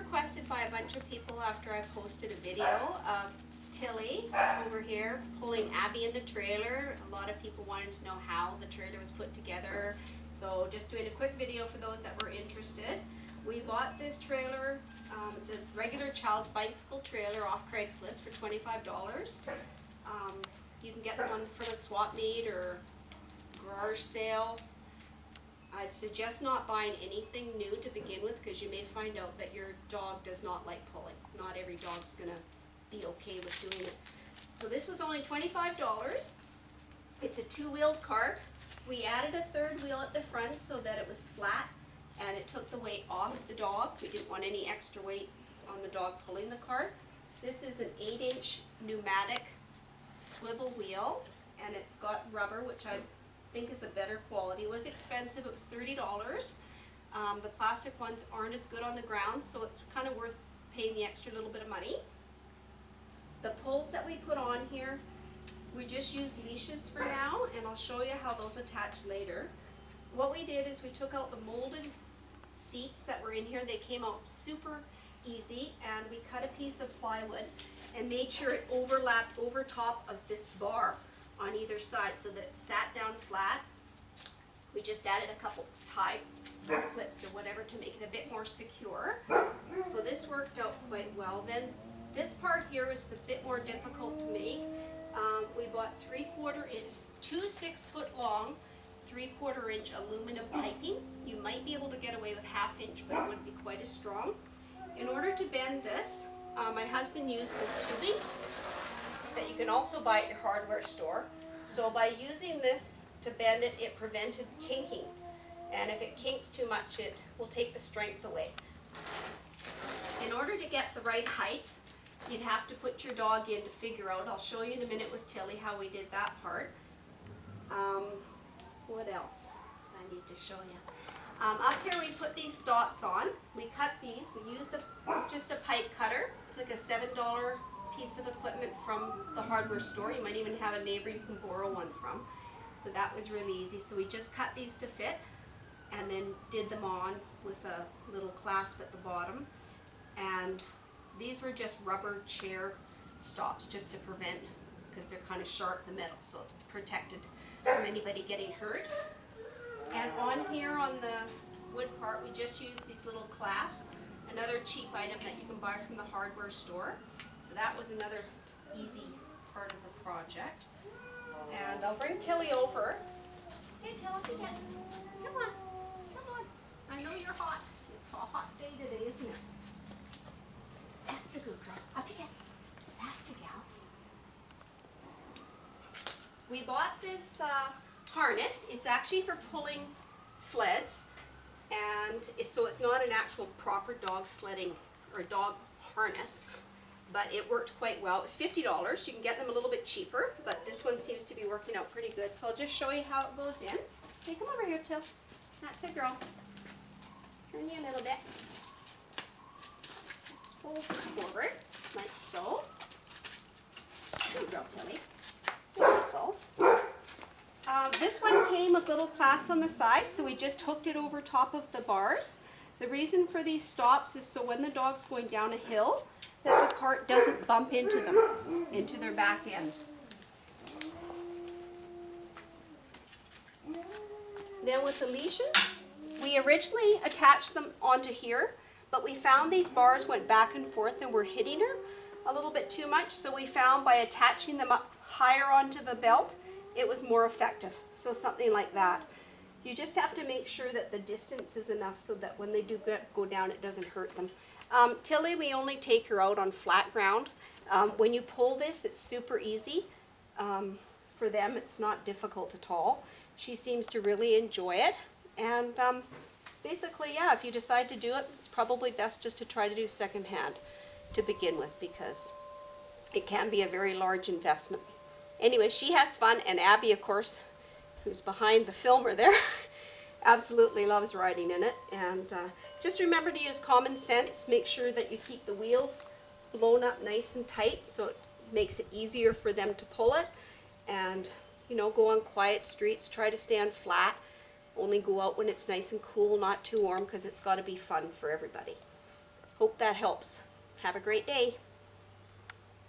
requested by a bunch of people after I posted a video of Tilly over here pulling Abby in the trailer. A lot of people wanted to know how the trailer was put together. So just doing a quick video for those that were interested. We bought this trailer, it's a regular child's bicycle trailer off Craigslist for $25. You can get one from a swap meet or garage sale. I'd suggest not buying anything new to begin with because you may find out that your dog does not like pulling. Not every dog's going to be okay with doing it. So this was only $25. It's a two-wheeled cart. We added a third wheel at the front so that it was flat and it took the weight off the dog. We didn't want any extra weight on the dog pulling the cart. This is an 8-inch pneumatic swivel wheel and it's got rubber, which I think is a better quality. It was expensive, it was $30. The plastic ones aren't as good on the ground, so it's kind of worth paying the extra little bit of money. The pulls that we put on here, we just use leashes for now, and I'll show you how those attach later. What we did is we took out the molded seats that were in here. They came out super easy, and we cut a piece of plywood and made sure it overlapped over top of this bar on either side so that it sat down flat. We just added a couple tie clips or whatever to make it a bit more secure. So this worked out quite well. Then this part here was a bit more difficult to make. We bought 3/4 inch, two 6-foot long, 3/4 inch aluminum piping. You might be able to get away with 1/2 inch, but it wouldn't be quite as strong. In order to bend this, my husband used this tubing that you can also buy at your hardware store. So by using this to bend it, it prevented kinking. And if it kinks too much, it will take the strength away. In order to get the right height, you'd have to put your dog in to figure out. I'll show you in a minute with Tilly how we did that part. What else do I need to show you? Up here we put these stops on. We cut these. We used just a pipe cutter. It's like a $7 piece of equipment from the hardware store. You might even have a neighbor you can borrow one from. So that was really easy. So we just cut these to fit and then did them on with a little clasp at the bottom. And these were just rubber chair stops just to prevent, because they're kind of sharp, the metal, so it protected from anybody getting hurt. And on here on the wood part, we just used these little clasps, another cheap item that you can buy from the hardware store. So that was another easy part of the project. And I'll bring Tilly over. Hey Tilly, come on, come on. I know you're hot. It's a hot day today, isn't it? That's a good girl. Up again. That's a gal. We bought this harness. It's actually for pulling sleds, and so it's not an actual proper dog sledding or dog harness, but it worked quite well. It was $50. You can get them a little bit cheaper, but this one seems to be working out pretty good. So I'll just show you how it goes in. Hey, come over here, Till. That's a girl. Turn you a little bit. Pulls this forward, like so. Good girl, Tilly. There we go. This one came with little clasps on the side, so we just hooked it over top of the bars. The reason for these stops is so when the dog's going down a hill, that the cart doesn't bump into them, into their back end. Then with the leashes, we originally attached them onto here, but we found these bars went back and forth and were hitting her a little bit too much, so we found by attaching them up higher onto the belt, it was more effective. So something like that. You just have to make sure that the distance is enough so that when they do go down, it doesn't hurt them. Tilly, we only take her out on flat ground. When you pull this, it's super easy. For them, it's not difficult at all. She seems to really enjoy it. And basically, yeah, if you decide to do it, it's probably best just to try to do secondhand to begin with, because it can be a very large investment. Anyway, she has fun, and Abby, of course, who's behind the filmer there, absolutely loves riding in it. And just remember to use common sense. Make sure that you keep the wheels blown up nice and tight so it makes it easier for them to pull it. And, you know, go on quiet streets, try to stand flat. Only go out when it's nice and cool, not too warm, because it's got to be fun for everybody. hope that helps. Have a great day.